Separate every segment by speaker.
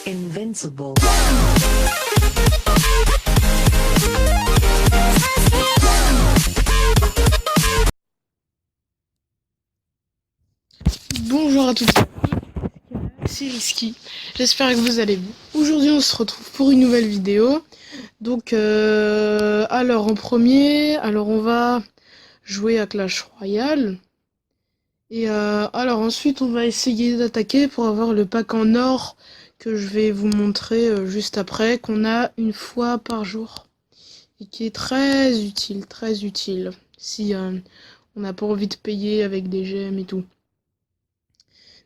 Speaker 1: Invincible.
Speaker 2: Bonjour à toutes, c'est Risky, j'espère que vous allez bien. Aujourd'hui on se retrouve pour une nouvelle vidéo. Donc alors en premier, on va jouer à Clash Royale. Et alors ensuite on va essayer d'attaquer pour avoir le pack en or que je vais vous montrer juste après, qu'on a une fois par jour. Et qui est très utile, si on n'a pas envie de payer avec des gemmes et tout.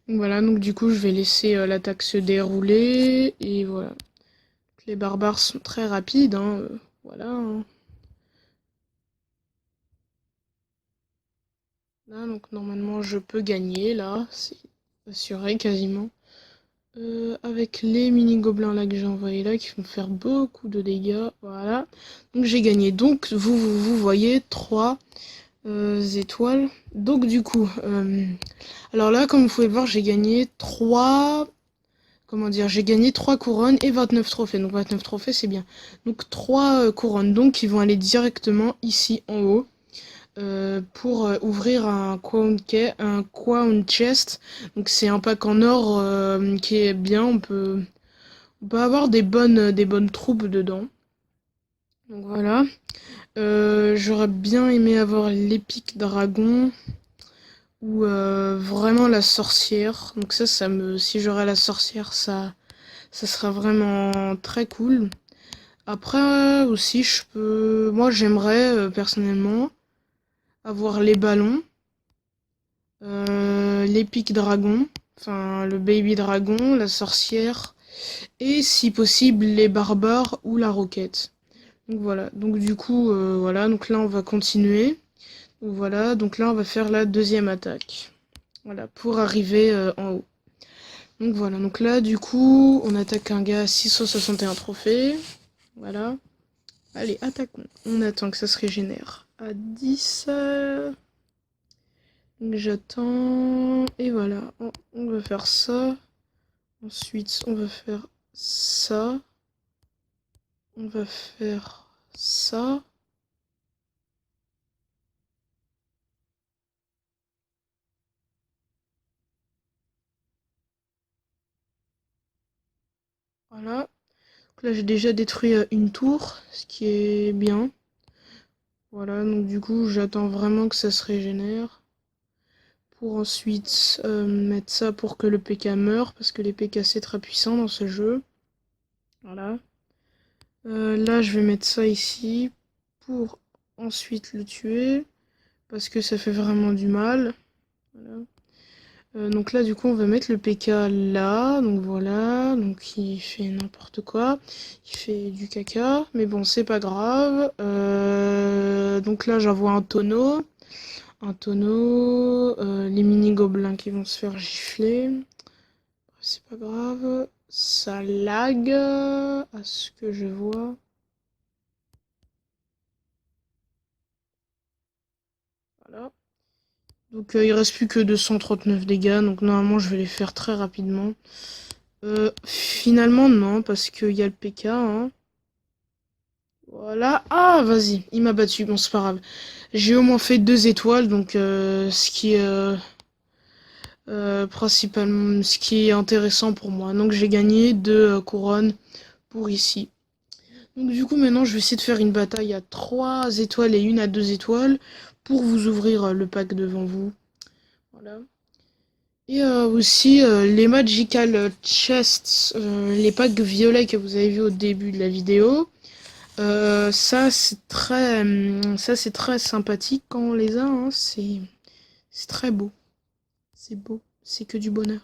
Speaker 2: Donc voilà, donc du coup je vais laisser l'attaque se dérouler, et voilà. Les barbares sont très rapides, hein, voilà. Hein. Là, donc normalement je peux gagner, là, c'est assuré quasiment. Avec les mini-gobelins là que j'ai envoyés là, qui vont faire beaucoup de dégâts, voilà. Donc j'ai gagné, donc vous voyez 3 étoiles. Donc du coup, alors là comme vous pouvez le voir, j'ai gagné 3... Comment dire, j'ai gagné 3 couronnes et 29 trophées. Donc 29 trophées, c'est bien. Donc 3 couronnes, donc qui vont aller directement ici en haut. Pour ouvrir un crown chest. Donc c'est un pack en or qui est bien. On peut avoir des bonnes troupes dedans. Donc voilà. J'aurais bien aimé avoir l'épique dragon. Ou vraiment la sorcière. Donc ça si j'aurais la sorcière, ça sera vraiment très cool. Après aussi, moi j'aimerais personnellement avoir les ballons, l'épique dragon, enfin le baby dragon, la sorcière, et si possible les barbares ou la roquette. Donc voilà, donc du coup, voilà, donc là on va continuer. Donc voilà, donc là on va faire la deuxième attaque. Voilà, pour arriver en haut. Donc voilà, donc là du coup, on attaque un gars à 661 trophées. Voilà. Allez, attaquons. On attend que ça se régénère à 10. Donc j'attends. Et voilà. On va faire ça. Ensuite, on va faire ça. On va faire ça. Voilà. Donc là, j'ai déjà détruit une tour, ce qui est bien. Voilà, donc du coup, j'attends vraiment que ça se régénère. Pour ensuite mettre ça pour que le PK meure, parce que les PK c'est très puissant dans ce jeu. Voilà. Là je vais mettre ça ici pour ensuite le tuer, parce que ça fait vraiment du mal. Voilà. Donc là du coup on va mettre le PK là, donc voilà, donc il fait n'importe quoi, il fait du caca, mais bon c'est pas grave. Donc là j'envoie un tonneau, les mini-gobelins qui vont se faire gifler. C'est pas grave. Ça lag à ce que je vois. Voilà. Donc il reste plus que 239 dégâts. Donc normalement je vais les faire très rapidement. Finalement non, parce qu'il y a le PK. Hein. Voilà. Ah vas-y, il m'a battu. Bon c'est pas grave. J'ai au moins fait 2 étoiles. Donc ce qui est principalement ce qui est intéressant pour moi. Donc j'ai gagné 2 couronnes pour ici. Donc du coup maintenant je vais essayer de faire une bataille à 3 étoiles et une à 2 étoiles pour vous ouvrir le pack devant vous. Voilà. Et aussi les Magical Chests, les packs violets que vous avez vu au début de la vidéo. Ça c'est très sympathique quand on les a, hein. C'est très beau. C'est beau. C'est que du bonheur.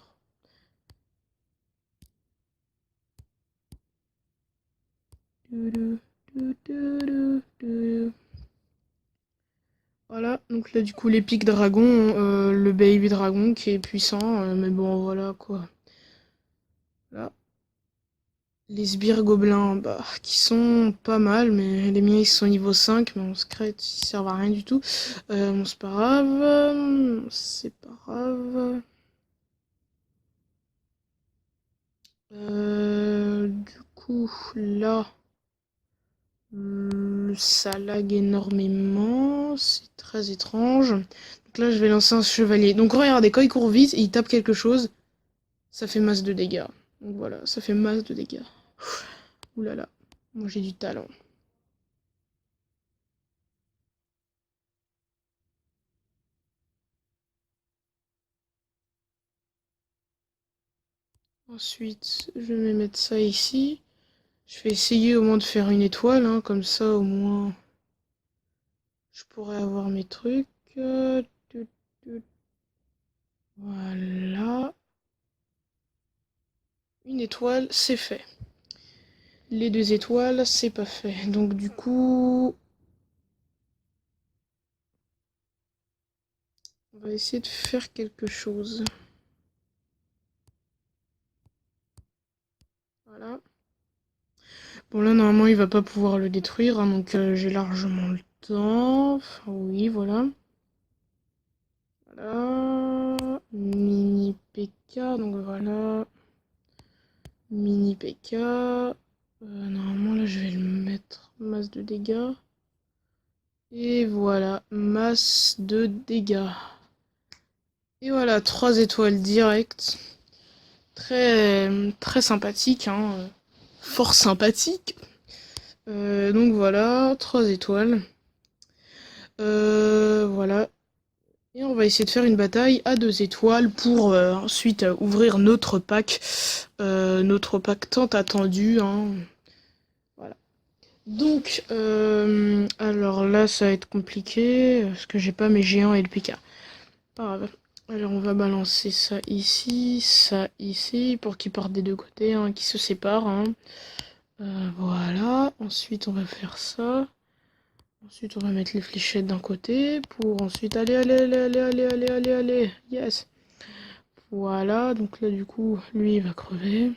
Speaker 2: Voilà, donc là du coup l'épique dragon, le baby dragon qui est puissant, mais bon voilà quoi. Là. Les sbires gobelins, bah, qui sont pas mal, mais les miens ils sont niveau 5, mais en secret ils servent à rien du tout. Bon c'est pas grave, c'est pas grave. coup, là, ça lag énormément. C'est très étrange. Donc là, je vais lancer un chevalier. Donc regardez, quand il court vite et il tape quelque chose, ça fait masse de dégâts. Donc voilà, ça fait masse de dégâts. Ouh là là, moi j'ai du talent. Ensuite, je vais mettre ça ici. Je vais essayer au moins de faire une étoile, hein, comme ça au moins je pourrais avoir mes trucs. Tut, tut. Voilà. Une étoile, c'est fait. Les deux étoiles, c'est pas fait. Donc du coup, on va essayer de faire quelque chose. Voilà. Bon là, normalement, il va pas pouvoir le détruire, hein, donc j'ai largement le temps. Enfin, oui, voilà. Voilà. Mini PK, donc voilà. Mini PK. Normalement, là, je vais le mettre masse de dégâts. Et voilà, masse de dégâts. Et voilà, 3 étoiles directes. Très, très sympathique, hein. Fort sympathique. Donc voilà, 3 étoiles. Voilà. Et on va essayer de faire une bataille à 2 étoiles pour ensuite ouvrir notre pack. Notre pack tant attendu, hein. Voilà. Donc, alors là, ça va être compliqué, parce que j'ai pas mes géants et le PK. Pas grave. Alors, on va balancer ça ici, pour qu'ils partent des deux côtés, hein, qu'ils se séparent, hein. Voilà. Ensuite, on va faire ça. Ensuite, on va mettre les fléchettes d'un côté, pour ensuite aller. Yes. Voilà. Donc là, du coup, lui, il va crever.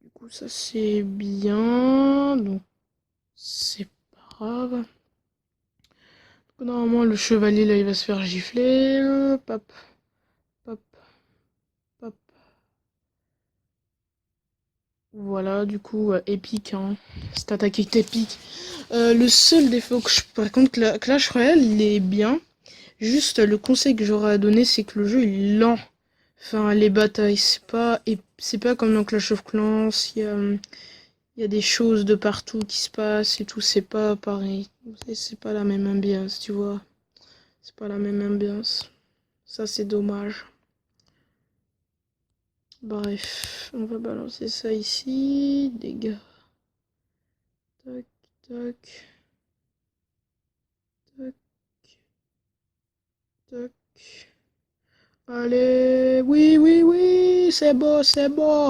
Speaker 2: Du coup, ça, c'est bien. Donc, c'est pas grave. Normalement, le chevalier, là, il va se faire gifler. Pop, pop, pop. Voilà, du coup, épique, hein. Cette attaque est épique. Le seul défaut que par contre, Clash Royale, il est bien. Juste, le conseil que j'aurais à donner, c'est que le jeu, il est lent. Enfin, les batailles, c'est pas comme dans Clash of Clans, il y a des choses de partout qui se passent et tout, c'est pas pareil. C'est pas la même ambiance, tu vois. C'est pas la même ambiance. Ça, c'est dommage. Bref, on va balancer ça ici. Dégâts. Tac, tac. Tac, tac. Allez, oui, oui, oui, c'est beau, c'est beau.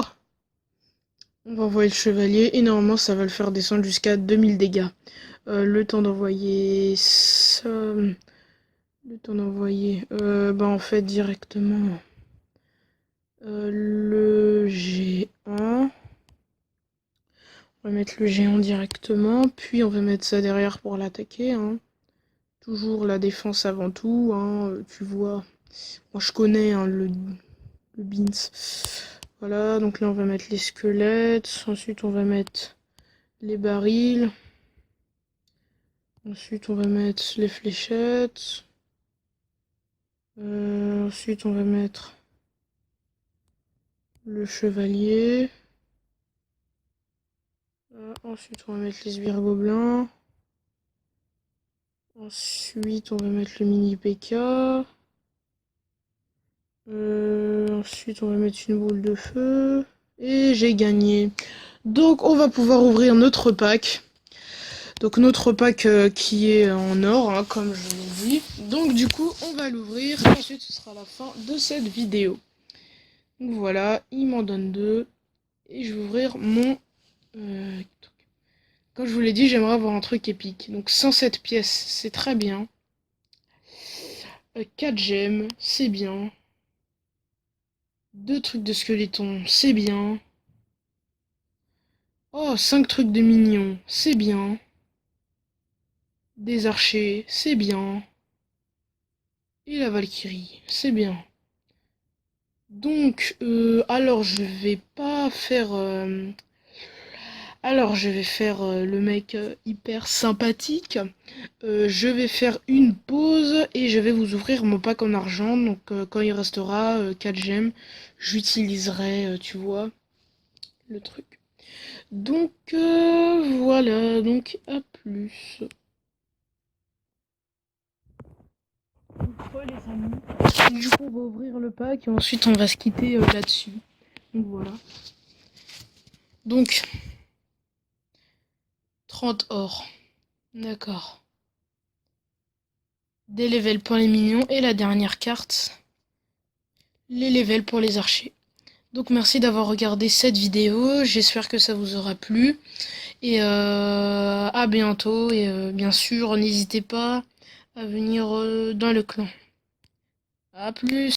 Speaker 2: On va envoyer le chevalier et normalement ça va le faire descendre jusqu'à 2000 dégâts. Le temps d'envoyer ça... Le temps d'envoyer... bah en fait directement... le géant... On va mettre le géant directement, puis on va mettre ça derrière pour l'attaquer, hein. Toujours la défense avant tout, hein, tu vois. Moi je connais, hein, le beans. Voilà, donc là on va mettre les squelettes, ensuite on va mettre les barils. Ensuite on va mettre les fléchettes. Ensuite on va mettre le chevalier. Ensuite on va mettre les sbires gobelins. Ensuite on va mettre le mini PK. Ensuite on va mettre une boule de feu. Et j'ai gagné. Donc on va pouvoir ouvrir notre pack. Donc notre pack qui est en or, hein, comme je l'ai dit. Donc du coup on va l'ouvrir. Ensuite ce sera la fin de cette vidéo. Donc voilà, il m'en donne 2. Et je vais ouvrir mon... Comme je vous l'ai dit, j'aimerais avoir un truc épique. Donc 107 pièces, c'est très bien. 4 gemmes, c'est bien. 2 trucs de squeletton, c'est bien. Oh, 5 trucs de mignons, c'est bien. Des archers, c'est bien. Et la Valkyrie, c'est bien. Donc, alors je vais pas pas faire... Alors, je vais faire le mec hyper sympathique. Je vais faire une pause et je vais vous ouvrir mon pack en argent. Donc, quand il restera 4 gemmes, j'utiliserai, tu vois, le truc. Donc, voilà. Donc, à plus. Donc, les amis. Du coup, on va ouvrir le pack et ensuite on va se quitter là-dessus. Donc, voilà. Donc, 30 or. D'accord. Des levels pour les minions et la dernière carte, les levels pour les archers. Donc merci d'avoir regardé cette vidéo, j'espère que ça vous aura plu. Et à bientôt et bien sûr n'hésitez pas à venir dans le clan. À plus.